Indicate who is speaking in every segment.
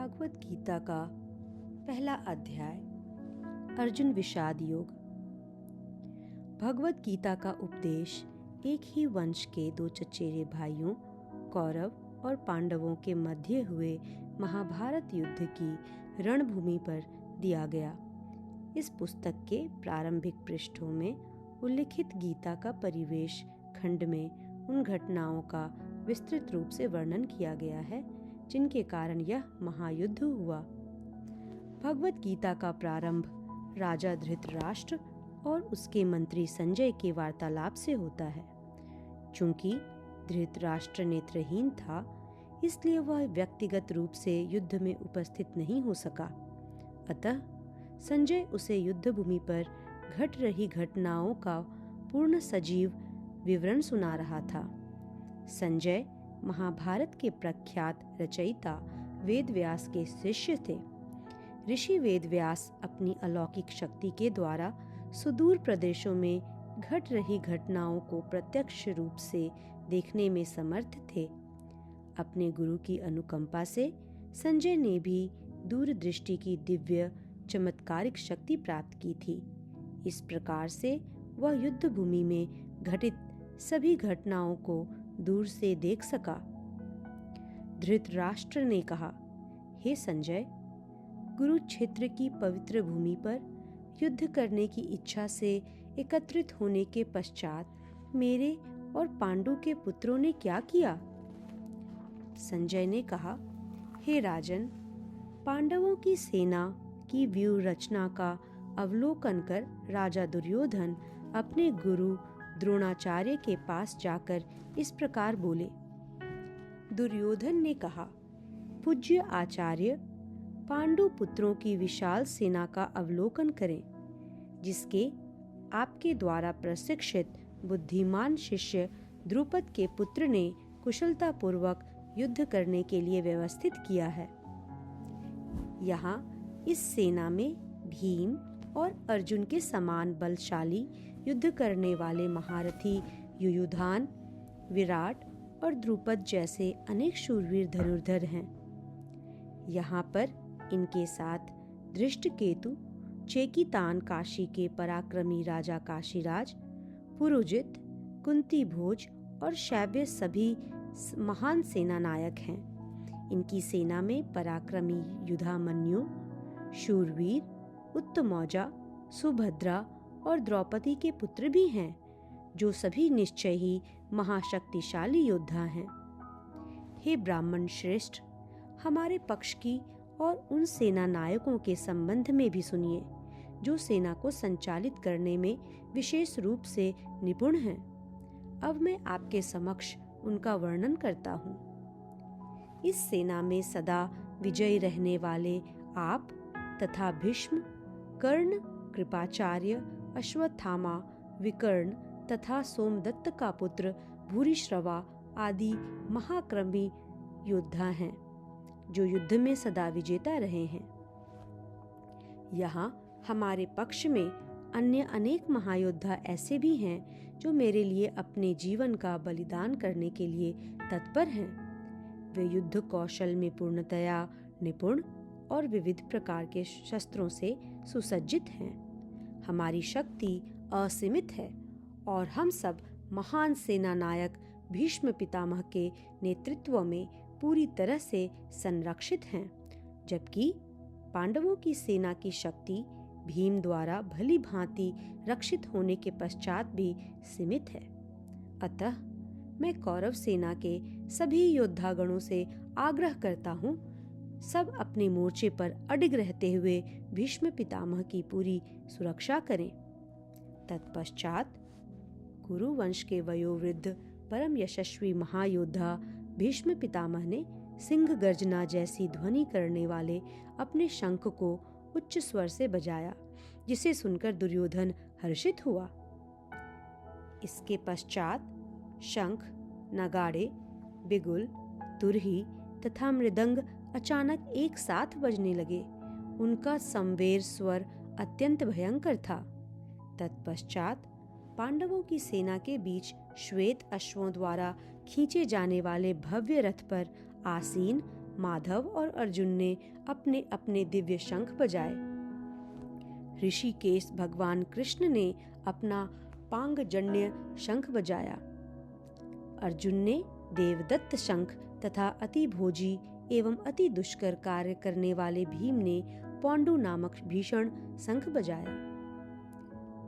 Speaker 1: भागवत गीता का पहला अध्याय अर्जुन विषाद योग। भगवत गीता का उपदेश एक ही वंश के दो चचेरे भाइयों कौरव और पांडवों के मध्य हुए महाभारत युद्ध की रणभूमि पर दिया गया। इस पुस्तक के प्रारंभिक पृष्ठों में उल्लिखित गीता का परिवेश खंड में उन घटनाओं का विस्तृत रूप से वर्णन किया गया है जिनके कारण यह महायुद्ध हुआ। भगवत गीता का प्रारंभ राजा धृतराष्ट्र और उसके मंत्री संजय के वार्तालाप से होता है। चूंकि धृतराष्ट्र नेत्रहीन था, इसलिए वह व्यक्तिगत रूप से युद्ध में उपस्थित नहीं हो सका। अतः संजय उसे युद्ध भूमि पर घट रही घटनाओं का पूर्ण सजीव विवरण सुना रहा था। संजय महाभारत के प्रख्यात रचयिता वेदव्यास के शिष्य थे। ऋषि वेदव्यास अपनी अलौकिक शक्ति के द्वारा सुदूर प्रदेशों में घट रही घटनाओं को प्रत्यक्ष रूप से देखने में समर्थ थे। अपने गुरु की अनुकंपा से संजय ने भी दूरदृष्टि की दिव्य चमत्कारिक शक्ति प्राप्त की थी। इस प्रकार से वह युद्ध भूमि में घटित सभी घटनाओं को दूर से देख सका। धृतराष्ट्र ने कहा, हे संजय, कुरुक्षेत्र की पवित्र भूमि पर युद्ध करने की इच्छा से एकत्रित होने के पश्चात मेरे और पांडु के पुत्रों ने क्या किया? संजय ने कहा, हे राजन, पांडवों की सेना की व्यूह रचना का अवलोकन कर राजा दुर्योधन अपने गुरु द्रोणाचार्य के पास जाकर इस प्रकार बोले। दुर्योधन ने कहा, पूज्य आचार्य, पांडु पुत्रों की विशाल सेना का अवलोकन करें, जिसके आपके द्वारा प्रशिक्षित बुद्धिमान शिष्य द्रुपद के पुत्र ने कुशलतापूर्वक युद्ध करने के लिए व्यवस्थित किया है। यहाँ इस सेना में भीम और अर्जुन के समान बलशाली युद्ध करने वाले महारथी युयुधान, विराट और द्रुपद जैसे अनेक शूरवीर धनुर्धर हैं। यहाँ पर इनके साथ धृष्टकेतु, चेकितान काशी के पराक्रमी राजा काशीराज, पुरुजित, कुंती भोज और शैब्य सभी महान सेना नायक हैं। इनकी सेना में पराक्रमी युधामन्यु, शूरवीर, उत्तमौजा, सुभद्रा और द्रौपदी के पुत्र भी हैं, जो सभी निश्चय ही महाशक्तिशाली योद्धा हैं। हे ब्राह्मण श्रेष्ठ, हमारे पक्ष की और उन सेना नायकों के संबंध में भी सुनिए, जो सेना को संचालित करने में विशेष रूप से निपुण हैं। अब मैं आपके समक्ष उनका वर्णन करता हूँ। इस सेना में सदा विजयी रहने वाले आप तथा भीष्म, कर्ण, कृपाचार्य, अश्वत्थामा, विकर्ण तथा सोमदत्त का पुत्र भूरिश्रवा आदि महाक्रमी योद्धा हैं, जो युद्ध में सदा विजेता रहे हैं। यहाँ हमारे पक्ष में अन्य अनेक महायोद्धा ऐसे भी हैं जो मेरे लिए अपने जीवन का बलिदान करने के लिए तत्पर हैं। वे युद्ध कौशल में पूर्णतया निपुण और विविध प्रकार के शस्त्रों से सुसज्जित हैं। हमारी शक्ति असीमित है और हम सब महान सेना नायक भीष्म पितामह के नेतृत्व में पूरी तरह से संरक्षित हैं, जबकि पांडवों की सेना की शक्ति भीम द्वारा भली भांति रक्षित होने के पश्चात भी सीमित है। अतः मैं कौरव सेना के सभी योद्धागणों से आग्रह करता हूँ, सब अपने मोर्चे पर अडिग रहते हुए भीष्म पितामह की पूरी सुरक्षा करें। तत्पश्चात कुरु वंश के वयोवृद्ध परम यशस्वी महायोद्धा भीष्म पितामह ने सिंह गर्जना जैसी ध्वनि करने वाले अपने शंख को उच्च स्वर से बजाया, जिसे सुनकर दुर्योधन हर्षित हुआ। इसके पश्चात शंख, नगाड़े, बिगुल, तुरही तथा मृदंग अचानक एक साथ बजने लगे। उनका संवेर स्वर अत्यंत भयंकर था। तत्पश्चात पांडवों की सेना के बीच श्वेत अश्वों द्वारा खींचे जाने वाले भव्य रथ पर आसीन माधव और अर्जुन ने अपने अपने दिव्य शंख बजाए। ऋषिकेश भगवान कृष्ण ने अपना पांगजन्य शंख बजाया। अर्जुन ने देवदत्त शंख तथा अति भोजी एवं अति दुष्कर कार्य करने वाले भीम ने पौंडु नामक भीषण शंख बजाया।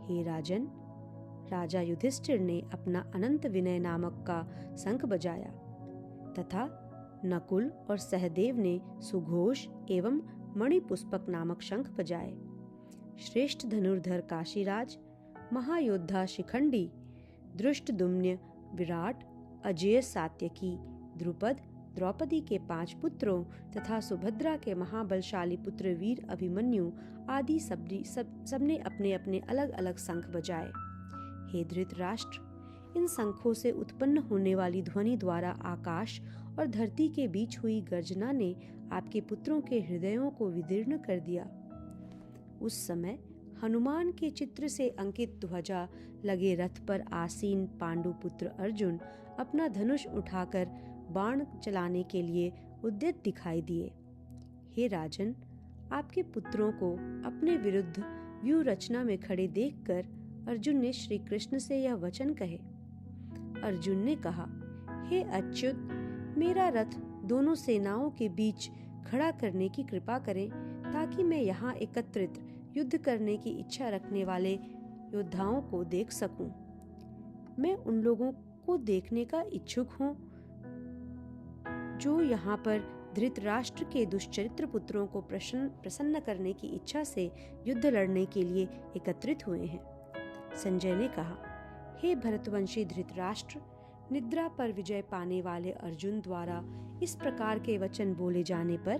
Speaker 1: हे राजन, राजा युधिष्ठिर ने अपना अनंत विनय नामक का शंख बजाया तथा नकुल और सहदेव ने सुघोष एवं मणिपुष्पक नामक शंख बजाए। श्रेष्ठ धनुर्धर काशीराज, महायोद्धा शिखंडी, धृष्टद्युम्न, विराट, अजेय सात्यकी, द्रुपद, द्रौपदी के 5 पुत्रों तथा सुभद्रा के महाबलशाली पुत्र वीर अभिमन्यु आदि सबने अपने अपने अलग अलग शंख बजाए। हे धृतराष्ट्र, इन शंखों से उत्पन्न होने वाली ध्वनि द्वारा आकाश और धरती के बीच हुई गर्जना ने आपके पुत्रों के हृदयों को विदीर्ण कर दिया। उस समय हनुमान के चित्र से अंकित ध्वजा लगे रथ पर आसीन पांडु पुत्र अर्जुन अपना धनुष उठाकर बाण चलाने के लिए उद्यत दिखाई दिए। हे राजन, आपके पुत्रों को अपने विरुद्ध व्यूह रचना में खड़े देखकर अर्जुन ने श्री कृष्ण से यह वचन कहे। अर्जुन ने कहा, हे अच्युत, मेरा रथ दोनों सेनाओं के बीच खड़ा करने की कृपा करें ताकि मैं यहाँ एकत्रित युद्ध करने की इच्छा रखने वाले योद्धाओं को देख सकूं। मैं उन लोगों को देखने का इच्छुक हूँ जो यहाँ पर धृतराष्ट्र के दुष्चरित्र पुत्रों को प्रसन्न करने की इच्छा से युद्ध लड़ने के लिए एकत्रित हुए हैं। संजय ने कहा, हे भरतवंशी धृतराष्ट्र, निद्रा पर विजय पाने वाले अर्जुन द्वारा इस प्रकार के वचन बोले जाने पर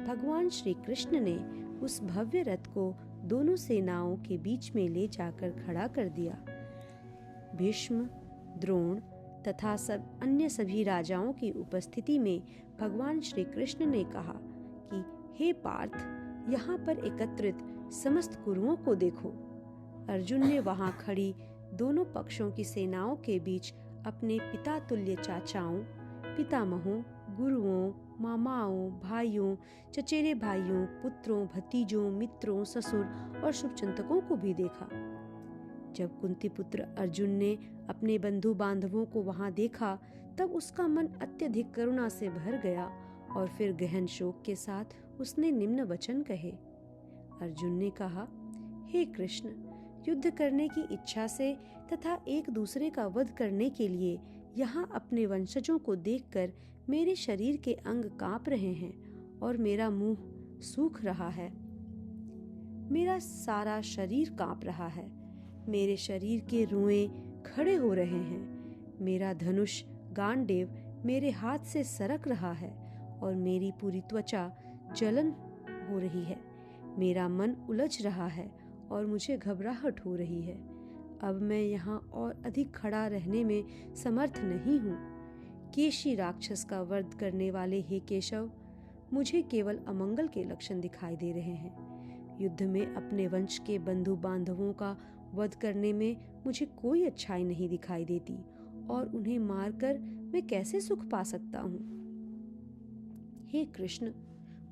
Speaker 1: भगवान श्री कृष्ण ने उस भव्य रथ को दोनों सेनाओं के बीच में ले जाकर खड़ा कर दिया। भीष्म, द्रोण तथा अन्य सभी राजाओं की उपस्थिति में भगवान श्री कृष्ण ने कहा कि हे पार्थ, यहाँ पर एकत्रित समस्त कुरुओं को देखो। अर्जुन ने वहां खड़ी दोनों पक्षों की सेनाओं के बीच अपने पिता तुल्य चाचाओं, पितामहों, गुरुओं, मामाओं, भाइयों, चचेरे भाइयों, पुत्रों, भतीजों, मित्रों, ससुर और शुभचिंतकों को भी देखा। जब कुंती पुत्र अर्जुन ने अपने बंधु बांधवों को वहां देखा, तब उसका मन अत्यधिक करुणा से भर गया और फिर गहन शोक के साथ उसने निम्न वचन कहे। अर्जुन ने कहा, हे कृष्ण, युद्ध करने की इच्छा से तथा एक दूसरे का वध करने के लिए यहाँ अपने वंशजों को देखकर मेरे शरीर के अंग कांप रहे हैं और मेरा मुंह सूख रहा है। मेरा सारा शरीर कांप रहा है, मेरे शरीर के रुएं खड़े हो रहे हैं, मेरा धनुष गांडेव मेरे हाथ से सरक रहा है और मेरी पूरी त्वचा जलन हो रही है। मेरा मन उलझ रहा है और मुझे घबराहट हो रही है। अब मैं यहाँ और अधिक खड़ा रहने में समर्थ नहीं हूँ। केशी राक्षस का वध करने वाले हे केशव, मुझे केवल अमंगल के लक्षण दिखाई दे रहे हैं। युद्ध में अपने वंश के बंधु बांधवों का वध करने में मुझे कोई अच्छाई नहीं दिखाई देती और उन्हें मारकर मैं कैसे सुख पा सकता हूँ। हे कृष्ण,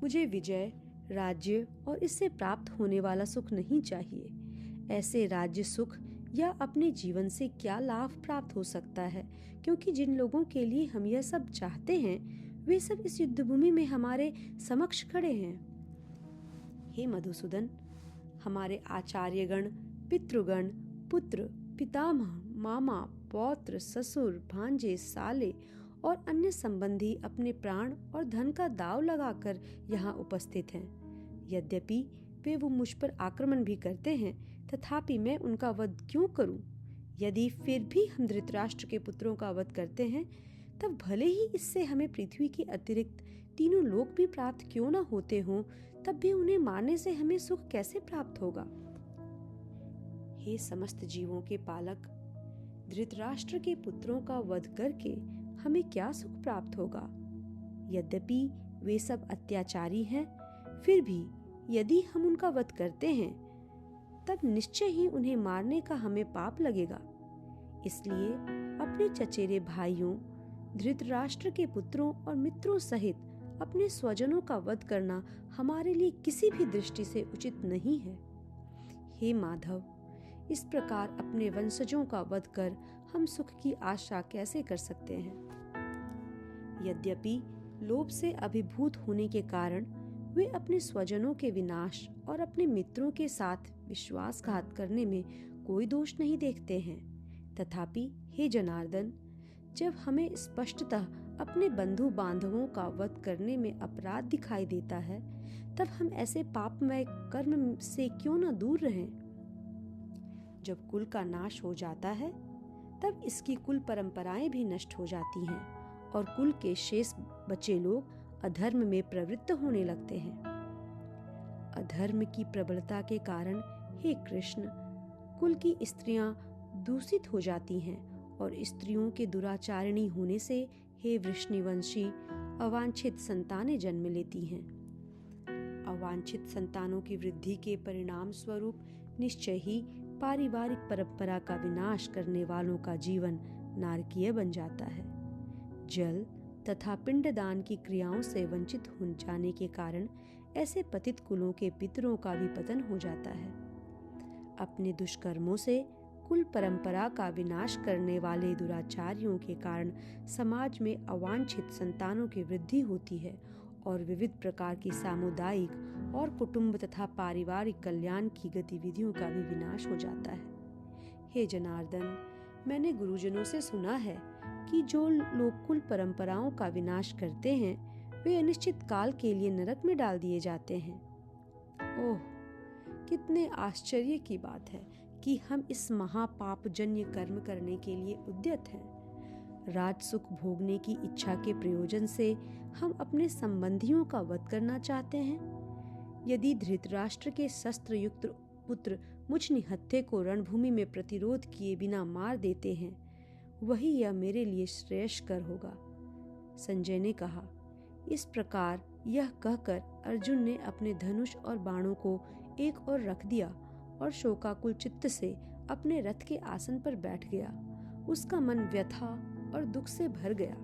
Speaker 1: मुझे विजय, राज्य और इससे प्राप्त होने वाला सुख नहीं चाहिए। ऐसे राज्य सुख या अपने जीवन से क्या लाभ प्राप्त हो सकता है, क्योंकि जिन लोगों के लिए हम यह सब चाहते हैं वे सब इस युद्धभूमि में हमारे समक्ष खड़े हैं। हे मधुसूदन, हमारे आचार्यगण, पितृगण, पुत्र, पितामह, मामा, पौत्र, ससुर, भांजे, साले और अन्य संबंधी अपने प्राण और धन का दांव लगाकर यहाँ उपस्थित हैं। यद्यपि वे मुझ पर आक्रमण भी करते हैं, तथापि मैं उनका वध क्यों करूं? यदि फिर भी हम धृतराष्ट्र के पुत्रों का वध करते हैं, तब भले ही इससे हमें पृथ्वी के अतिरिक्त तीनों लोक भी प्राप्त क्यों न होते हों, तब भी उन्हें मारने से हमें सुख कैसे प्राप्त होगा? हे समस्त जीवों के पालक, धृतराष्ट्र के पुत्रों का वध करके हमें क्या सुख प्राप्त होगा? यद्यपि वे सब अत्याचारी हैं, फिर भी यदि हम उनका वध करते हैं तब निश्चय ही उन्हें मारने का हमें पाप लगेगा। इसलिए अपने चचेरे भाइयों, धृतराष्ट्र के पुत्रों और मित्रों सहित अपने स्वजनों का वध करना हमारे लिए किसी भी दृष्टि से उचित नहीं है। हे माधव, इस प्रकार अपने वंशजों का वध कर हम सुख की आशा कैसे कर सकते हैं? यद्यपि लोभ से अभिभूत होने के कारण वे अपने स्वजनों के विनाश और अपने मित्रों के साथ विश्वासघात करने में कोई दोष नहीं देखते हैं, तथापि हे जनार्दन, जब हमें स्पष्टतः अपने बंधु बांधवों का वध करने में अपराध दिखाई देता है, तब हम ऐसे पापमय कर्म से क्यों न दूर रहें? जब कुल का नाश हो जाता है, तब इसकी कुल परंपराएं भी नष्ट हो जाती हैं और कुल के शेष बचे लोग अधर्म में प्रवृत्त होने लगते हैं। अधर्म की प्रबलता के कारण हे कृष्ण, कुल की स्त्रियां दूषित हो जाती हैं और स्त्रियों के दुराचारिणी होने से हे वृष्णिवंशी अवांछित संतानें जन्म लेती हैं। अवांछित संतानों की वृद्धि के परिणाम स्वरूप निश्चय ही पारिवारिक परंपरा का विनाश करने वालों का जीवन नारकीय बन जाता है। जल तथा पिंडदान की क्रियाओं से वंचित हो जाने के कारण ऐसे पतित कुलों के पितरों का भी पतन हो जाता है। अपने दुष्कर्मों से कुल परंपरा का विनाश करने वाले दुराचारियों के कारण समाज में अवांछित संतानों की वृद्धि होती है और विविध प्रकार की सामुदायिक और कुटुंब तथा पारिवारिक कल्याण की गतिविधियों का भी विनाश हो जाता है। हे जनार्दन, मैंने गुरुजनों से सुना है कि जो लोग कुल परंपराओं का विनाश करते हैं, वे अनिश्चित काल के लिए नरक में डाल दिए जाते हैं। ओह, कितने आश्चर्य की बात है कि हम इस महापापजन्य कर्म करने के लिए उद्यत हैं। राजसुख भोगने की इच्छा के प्रयोजन से हम अपने संबंधियों का वध करना चाहते हैं। यदि धृतराष्ट्र के शस्त्र युक्त पुत्र मुझ निहत्थे को रणभूमि में प्रतिरोध किए बिना मार देते हैं, वही यह मेरे लिए श्रेयस्कर होगा। संजय ने कहा। इस प्रकार यह कहकर अर्जुन ने अपने धनुष और बाणों को एक ओर रख दिया और शोकाकुल चित्त से अपने रथ के आसन पर बैठ गया। उसका मन व्यथा और दुख से भर गया।